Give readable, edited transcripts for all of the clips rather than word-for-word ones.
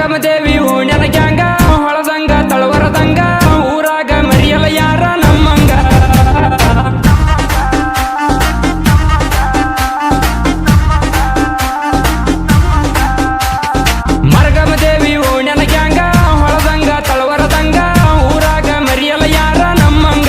ಮರಗಮ ದೇವಿ ಓಣ್ಯನ ಗ್ಯಾಂಗ ಹೊಳದಂಗ ತಳವರದಂಗ ಊರಾಗ ಮರಿಯಲ ಯಾರ ನಮ್ಮಂಗ ಮರಗಮ ದೇವಿ ಓಣ್ಯನ ಗ್ಯಾಂಗ ಹೊಳದಂಗ ತಳವರದಂಗ ಊರಾಗ ಮರಿಯಲ ಯಾರ ನಮ್ಮಂಗ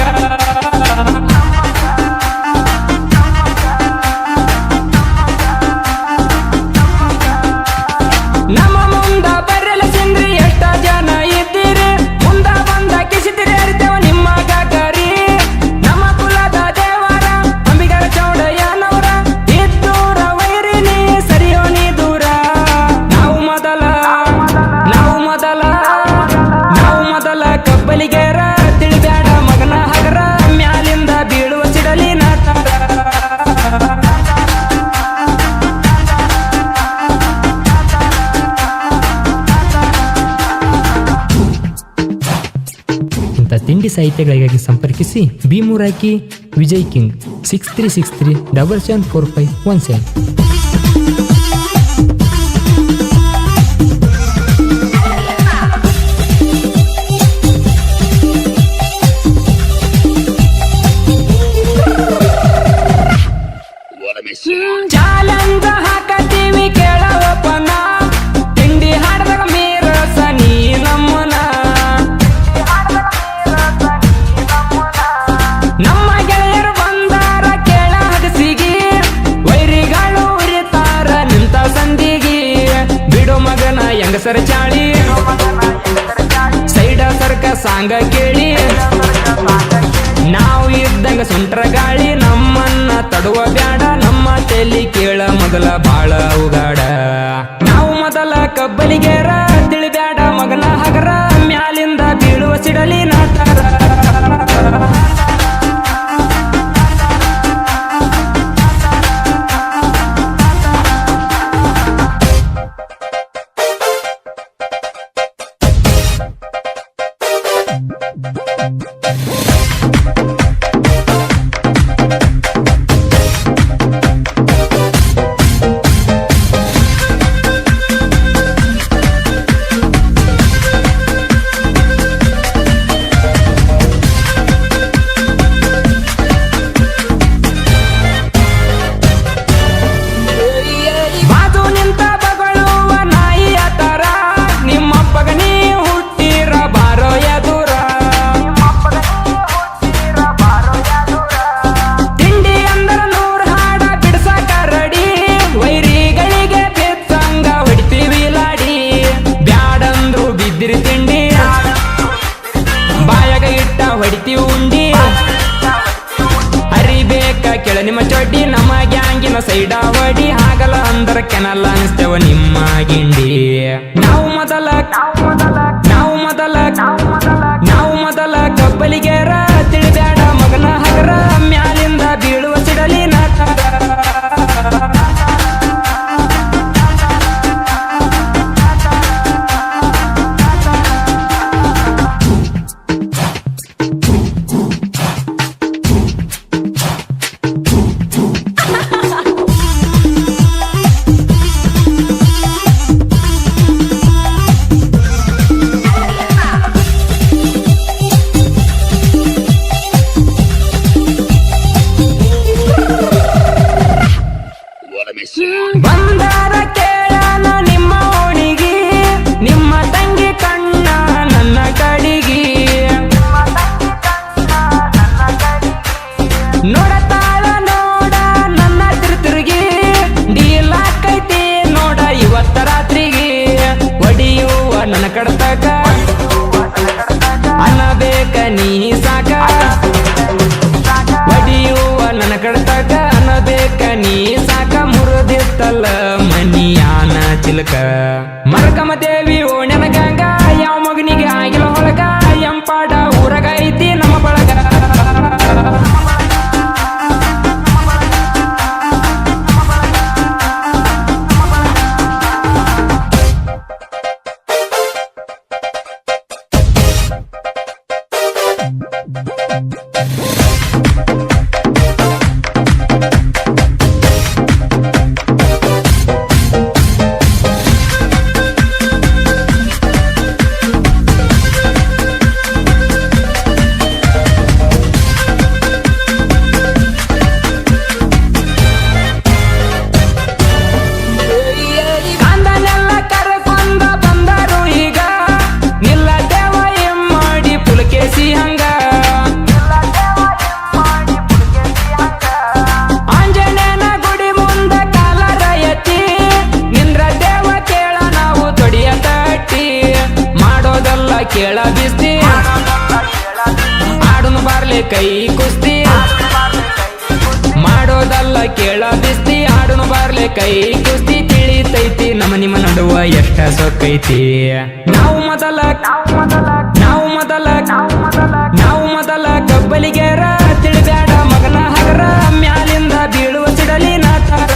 ನಮ್ಮ ಮುಂದ ಬರಲ ಸಿಂದ್ರಿ ಎಷ್ಟ ಜನ ಇದ್ದೀರಿ ಮುಂದ ಬಂದ ಕಿಸಿತಿರಿ ಅರಿತೇವ ನಿಮ್ಮ ಗಾಗರಿ ನಮ್ಮ ಕುಲದ ದೇವರ ಅಂಬಿಗರ ಚೌಡಯ್ಯನವರ ಇದ್ದೂರ ವೈರಿನಿ ಸರಿಯೋ ನೀ ದೂರ ನಾವು ಮೊದಲ ಕಬ್ಬಲಿಗೇರ ತಿಳಿಬ್ಯಾಡ ಮಗನ ಹಗರ ಮ್ಯಾಲಿಂದ ಬೀಳುವ ಸಿಡಲಿ ನಾತಾರ ತಿಂಡಿ ಸಾಹಿತ್ಯಗಳಿಗಾಗಿ ಸಂಪರ್ಕಿಸಿ ಬಿ3 ವಿಜಯ್ ಕಿಂಗ್ 6363774517. ಚಾಲಂದ ಹಾಕತೀವಿ ಕೇಳವಪ್ಪನ ತಿಂಡಿ ಹಾಡ್ದಾಗ ಮೀರಸ ನೀ ನಮ್ಮನ ನಮ್ಮ ಗೆಳೆಯರು ಬಂದಾರ ಕೇಳ ಹಗಸಿಗಿ ವೈರಿಗಳು ಉರಿತಾರ ನಿಂತ ಸಂದಿಗಿ ಬಿಡು ಮಗನ ಹೆಂಗಸರ ಚಾಳಿ ಸೈಡ ಸರ್ಕ ಸಾಂಗ ಕೇಳಿ ನಾವು ಇದ್ದಂಗ ಸುಂಟ್ರ ಗಾಳಿ ನಮ್ಮನ್ನ ತಡುವ ಬ್ಯಾಡ ನಮ್ಮ ತಲಿ ಕೇಳ ಮೊದಲ ಬಾಳ ಉಗಾಡ ನಾವು ಮೊದಲ ಕಬ್ಬಲಿಗೇರ ತಿಳಿಬ್ಯಾಡ ಮಗನ ಹಗರ ಮ್ಯಾಲಿಂದ ಬೀಳುವ ಸಿಡಲಿ ನಾತಾರ ನಿಮ್ಮ ಚೊಡ್ಡಿ ನಮ್ಮ ಗ್ಯಾಂಗಿನ ಸೈಡಾವಡಿ ಹಾಗಲ್ಲ ಅಂದರ ಕೆನಲ್ಲ ಅನಿಸ್ತೇವ ನಿಮ್ಮ ಗಿಂಡಿ ನಾವು ಮೊದಲ ಕಬ್ಬಲಿಗೇರ ತಿಳಿಬ್ಯಾಡ ಮಗನ ಹಗರ ಮ್ಯಾಲಿಂದ ಬೀಳುವ ಸಿಡಲಿ ನಾತಾರ ಬಂದಾರ ಕೇಳನ ನಿಮ್ಮ ಓಣಿಗಿ ನಿಮ್ಮ ತಂಗಿ ಕಣ್ಣ ನನ್ನ ಕಡಿಗಿ ನೋಡತಾಳ ನೋಡ ನನ್ನ ತಿರುಗಿ ಡೀಲಾಕೈತಿ ನೋಡ ಇವತ್ತ ರಾತ್ರಿಗೆ ಒಡಿಯುವ ನನ್ನ ಕಡತಕ ಅನ್ನಬೇಕ ನೀ ಸಾಕ ಒಡಿಯುವ ನನ್ನ ಕಡತಕ ಅನ್ನಬೇಕ ನೀ ಸಾಕ ಮುರಿದಿತ್ತಲ್ಲ ಮನಿಯಾನ ಚಿಲಕ ಮರಗಮ ದೇವಿ ಓಣ್ಯನ ಗ್ಯಾಂಗ ಯಾವ ಮಗನಿಗೆ ಆಗಿಲ್ಲ ಹೊಳಗ ಎಂಪಾಡ ಊರಗ ಐತಿ ನಮ್ಮ ಬಳಗ ಬಿಸ್ತಿ ಆಡುನು ಬಾರ್ಲೆ ಕೈ ಕುಸ್ತಿ ತಿಳಿತೈತಿ ನಮ್ಮ ನಿಮ್ಮ ನಡುವ ಎಷ್ಟ ಸೊಕ್ಕೈತಿ ನಾವು ಮೊದಲ ಕಬ್ಬಲಿಗೆರ ತಿಳಿಬ್ಯಾಡ ಮಗನ ಹಗರ ಮ್ಯಾಲಿಂದ ಬೀಳುವ ಸಿಡಲಿ ನಾತಾರ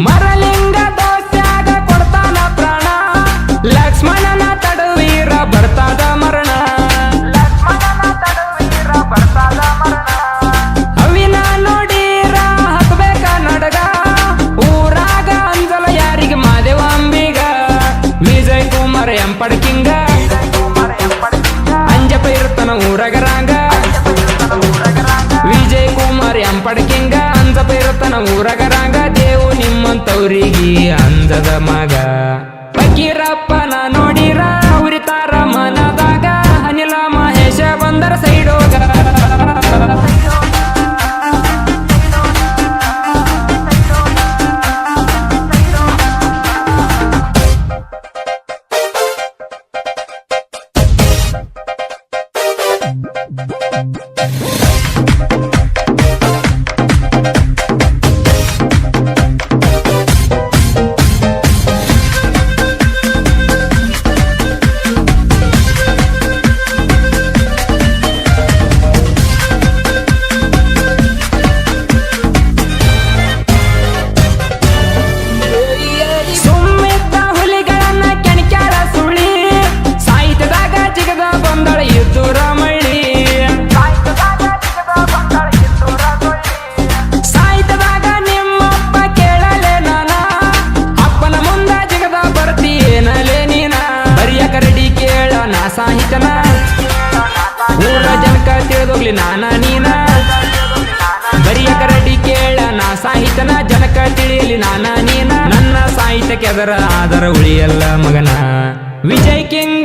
ಮರಲಿಂಗ ದೋಸ್ಯಾಗ ಕೊಡ್ತಾನ ಪ್ರಾಣ ಲಕ್ಷ್ಮಣನ ತಡುವೀರ ಬರ್ತಾದ ಮರಣ ಅವಿನ ನೋಡೀರ ಹತ್ಬೇಕ ನಡಗ ಊರಾಗ ಅಂಜಲ ಯಾರಿಗೆ ಮಾದೇವ ಅಂಬಿಗ ವಿಜಯ್ ಕುಮಾರ್ ಎಂಪಡ್ಕಿಂಗ ಅಂಜಪ ಇರ್ತನ ಊರಾಗ ರಾಂಗ ವಿಜಯ್ ಕುಮಾರ್ ಎಂಪಡ್ಕಿಂಗ ಅಂಜಪ ಇರ್ತನ ಊರಾಗ ರಾಂಗ ದೇವು ನಿಮ್ಮಂತವ್ರಿಗೆ ಅಂಜದ ಮಗ ಫಕೀರಪ್ಪನ ನೋಡಿರ ಉರಿತಾರ ಮನದಾಗ ಅನಿಲ ಮಹೇಶ ಬಂದರ ಸೈಡೋಗ ಸಾಹಿತ್ಯನ ಊರ ಜನಕ ತಿಳಿದೋಗ್ಲಿ ನಾನ ನೀನ ಬರಿಯ ಕರಡಿ ಕೇಳ ನಾ ಸಾಹಿತ್ಯನ ಜನಕ ತಿಳಿಯಲಿ ನಾನ ನೀನ ನನ್ನ ಸಾಹಿತ್ಯಕ್ಕೆ ಅದರ ಆದರ ಉಳಿಯಲ್ಲ ಮಗನ ವಿಜಯ್ ಕಿಂಗ್